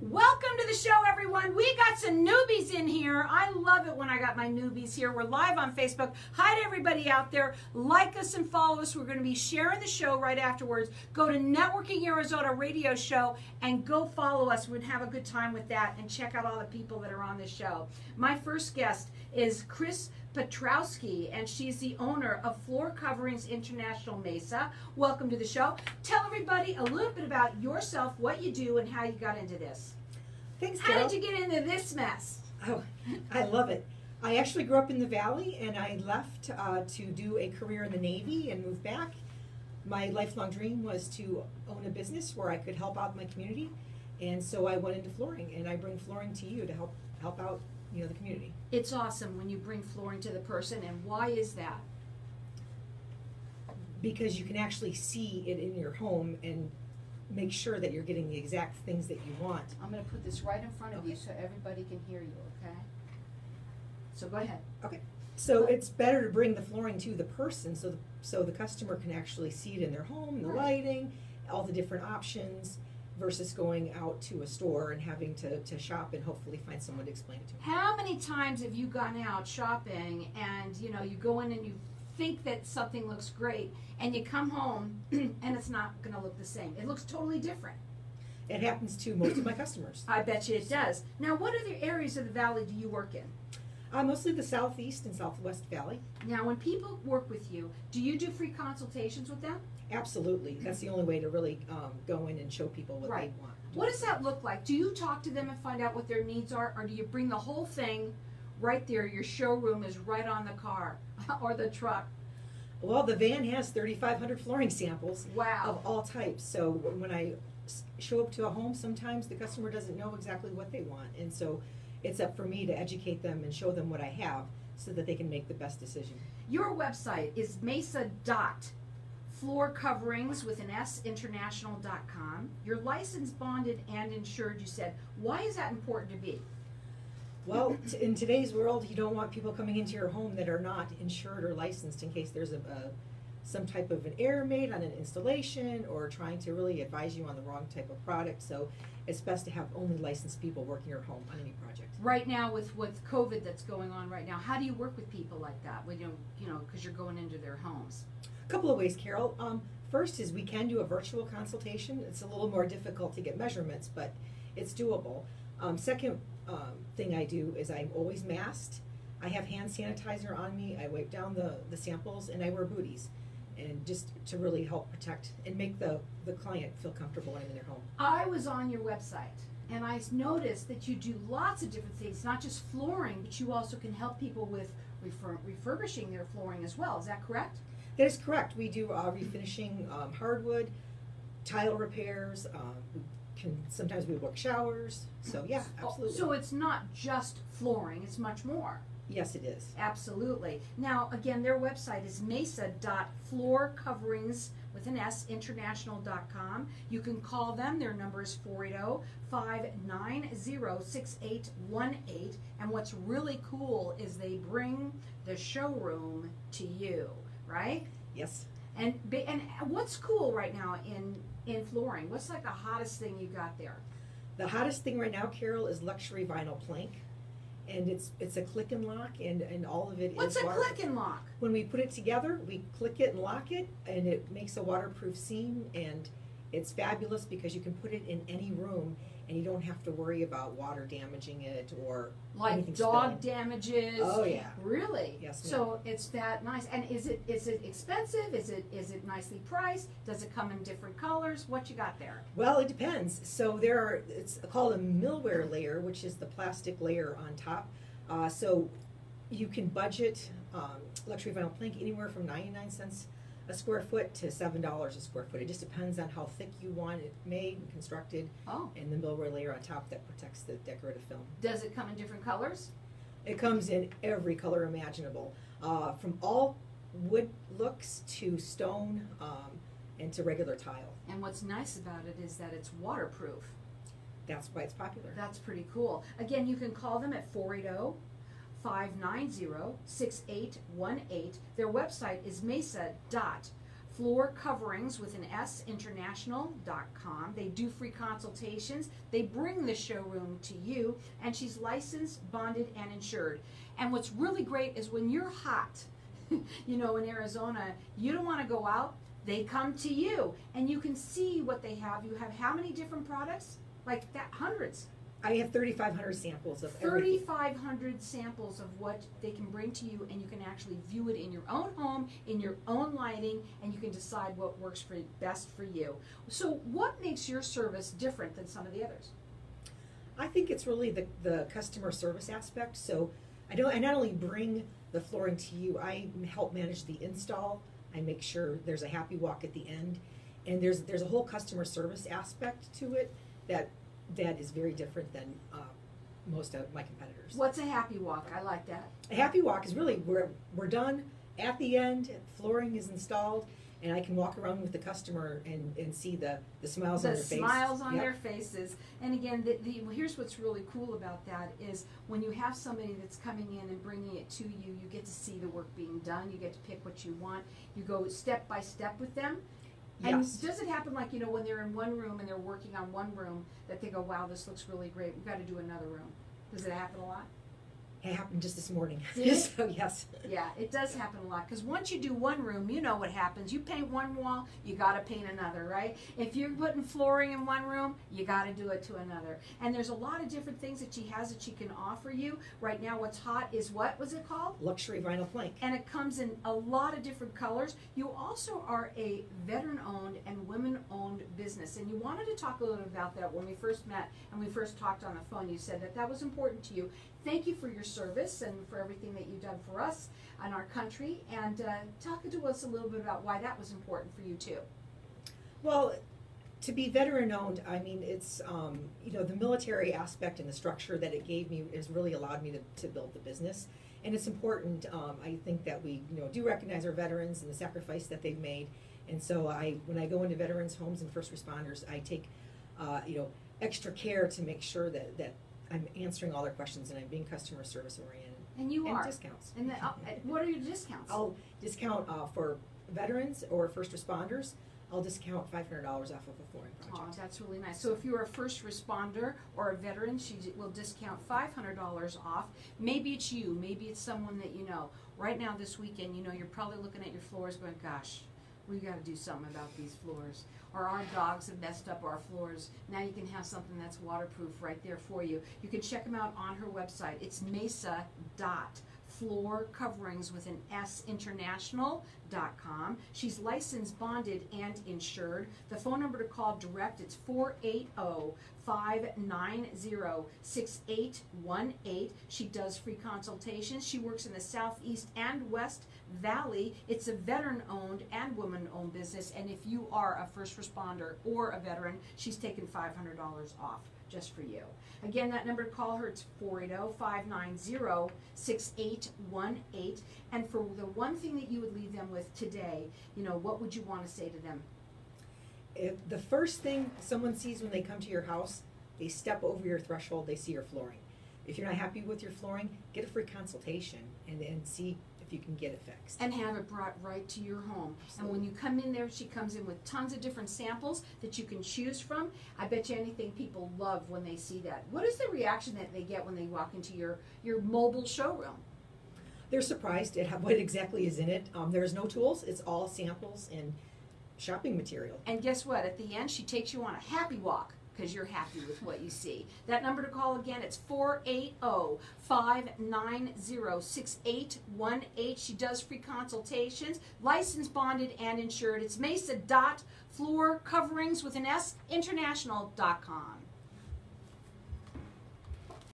Welcome to the show, everyone. We got some newbies in here. I love it when I got my newbies here. We're live on Facebook. Hi to everybody out there. Like us and follow us. We're going to be sharing the show right afterwards. Go to Networking Arizona Radio Show and go follow us. We're going to have a good time with that and check out all the people that are on the show. My first guest is Kris Piotrowski, and she's the owner of Floor Coverings International Mesa. Welcome to the show. Tell everybody a little bit about yourself, what you do, and how you got into this. Thanks, How Carol. did you get into this mess? Oh, I love it. I actually grew up in the Valley, and I left to do a career in the Navy and moved back. My lifelong dream was to own a business where I could help out my community, and so I went into flooring, and I bring flooring to you to help out, the community. It's awesome when you bring flooring to the person, and why is that? Because you can actually see it in your home and make sure that you're getting the exact things that you want. I'm going to put this right in front of you so everybody can hear you, okay? So go ahead. Okay. So it's better to bring the flooring to the person so the customer can actually see it in their home, the lighting, all the different options, versus going out to a store and having to shop and hopefully find someone to explain it to. How many times have you gone out shopping and, you go in and you think that something looks great and you come home and it's not going to look the same? It looks totally different. It happens to most of my customers. I bet you it does. Now, what other areas of the Valley do you work in? Mostly the Southeast and Southwest Valley. Now, when people work with you, do you do free consultations with them? Absolutely. That's the only way to really go in and show people what they want. What does that look like? Do you talk to them and find out what their needs are, or do you bring the whole thing right there? Your showroom is right on the car or the truck. Well, the van has 3,500 flooring samples Wow. of all types. So when I show up to a home, sometimes the customer doesn't know exactly what they want. And so it's up for me to educate them and show them what I have so that they can make the best decision. Your website is mesa.floorcoverings with an S international.com. You're licensed, bonded, and insured, you said. Why is that important to be? Well, in today's world, you don't want people coming into your home that are not insured or licensed in case there's some type of an error made on an installation or trying to really advise you on the wrong type of product. So it's best to have only licensed people working your home on any project. Right now, with COVID that's going on right now, how do you work with people like that? When because you're going into their homes. A couple of ways, Carol. First is we can do a virtual consultation. It's a little more difficult to get measurements, but it's doable. Second thing I do is I'm always masked. I have hand sanitizer on me. I wipe down the samples, and I wear booties, and just to really help protect and make the client feel comfortable when I'm in their home. I was on your website, and I noticed that you do lots of different things, not just flooring, but you also can help people with refurbishing their flooring as well. Is that correct? That is correct. We do refinishing hardwood, tile repairs. Sometimes we work showers. So yeah, absolutely. So it's not just flooring, it's much more. Yes, it is. Absolutely. Now, again, their website is mesa.floorcoverings with an S, international.com. You can call them. Their number is 480-590-6818. And what's really cool is they bring the showroom to you, right? Yes. And what's cool right now in flooring? What's like the hottest thing you got there? The hottest thing right now, Carol, is luxury vinyl plank. And it's a click and lock, and all of it What's is a waterproof. click and lock? When we put it together, we click it and lock it, and it makes a waterproof seam, and it's fabulous because you can put it in any room, and you don't have to worry about water damaging it or Like anything dog spilling. damages? Oh yeah. Really? Yes, ma'am. So it's that nice. And is it expensive? Is it nicely priced? Does it come in different colors? What you got there? Well, it depends. So it's called a millware layer, which is the plastic layer on top. So you can budget luxury vinyl plank anywhere from 99 cents a square foot to $7 a square foot. It just depends on how thick you want it made and constructed. Oh. And the millware layer on top that protects the decorative film. Does it come in different colors? It comes in every color imaginable, from all wood looks to stone and to regular tile. And what's nice about it is that it's waterproof. That's why it's popular. That's pretty cool. Again, you can call them at 480-590-6818. Their website is mesa.floorcoverings Floor Coverings with an S, international.com. They do free consultations. They bring the showroom to you, and she's licensed, bonded, and insured. And what's really great is when you're hot, you know, in Arizona, you don't want to go out, they come to you, and you can see what they have. You have how many different products? Like that, hundreds. I have 3,500 samples of everything. 3,500 samples of what they can bring to you, and you can actually view it in your own home, in your own lighting, and you can decide what works for best for you. So what makes your service different than some of the others? I think it's really the customer service aspect. So I not only bring the flooring to you, I help manage the install. I make sure there's a happy walk at the end, and there's a whole customer service aspect to it that is very different than most of my competitors. What's a happy walk? I like that. A happy walk is really we're done at the end, flooring is installed, and I can walk around with the customer and see the smiles on their faces. The smiles on their faces. And again, here's what's really cool about that is when you have somebody that's coming in and bringing it to you, you get to see the work being done. You get to pick what you want. You go step by step with them. And Yes. does it happen like, you know, when they're in one room and they're working on one room that they go, wow, this looks really great, we've got to do another room? Does it happen a lot? It happened just this morning. Did it? So yes. Yeah, it does happen a lot, because once you do one room, you know what happens. You paint one wall, you got to paint another, right? If you're putting flooring in one room, you got to do it to another. And there's a lot of different things that she has that she can offer you. Right now, what's hot is, what was it called? Luxury vinyl plank. And it comes in a lot of different colors. You also are a veteran-owned and women-owned business, and you wanted to talk a little bit about that when we first met and we first talked on the phone. You said that was important to you. Thank you for your service and for everything that you've done for us and our country. And talk to us a little bit about why that was important for you too. Well, to be veteran-owned, I mean, it's you know, the military aspect and the structure that it gave me has really allowed me to build the business. And it's important, I think, that we, you know, do recognize our veterans and the sacrifice that they've made. And so when I go into veterans' homes and first responders, I take you know, extra care to make sure that I'm answering all their questions and I'm being customer service oriented. And you are. Discounts. And what are your discounts? I'll discount for veterans or first responders. I'll discount $500 off of a flooring project. Oh, that's really nice. So if you're a first responder or a veteran, she will discount $500 off. Maybe it's you. Maybe it's someone that you know. Right now this weekend, you know, you're probably looking at your floors going, gosh, we got to do something about these floors. Or our dogs have messed up our floors. Now you can have something that's waterproof right there for you. You can check them out on her website. It's mesa.floorcoverings with an S, international.com. She's licensed, bonded, and insured. The phone number to call direct, it's 480-590-6818. She does free consultations. She works in the Southeast and West Valley. It's a veteran-owned and woman-owned business, and if you are a first responder or a veteran, she's taken $500 off just for you. Again, that number to call her, it's 480-590-6818. And for the one thing that you would leave them with today, you know, what would you want to say to them? If the first thing someone sees when they come to your house, they step over your threshold, they see your flooring. If you're not happy with your flooring, get a free consultation and see if you can get it fixed. And have it brought right to your home. Absolutely. And when you come in there, she comes in with tons of different samples that you can choose from. I bet you anything people love when they see that. What is the reaction that they get when they walk into your mobile showroom? They're surprised at what exactly is in it. There's no tools. It's all samples and shopping material. And guess what? At the end, she takes you on a happy walk because you're happy with what you see. That number to call again, it's 480-590-6818. She does free consultations, licensed, bonded, and insured. It's mesa.floorcoverings with an S, international.com.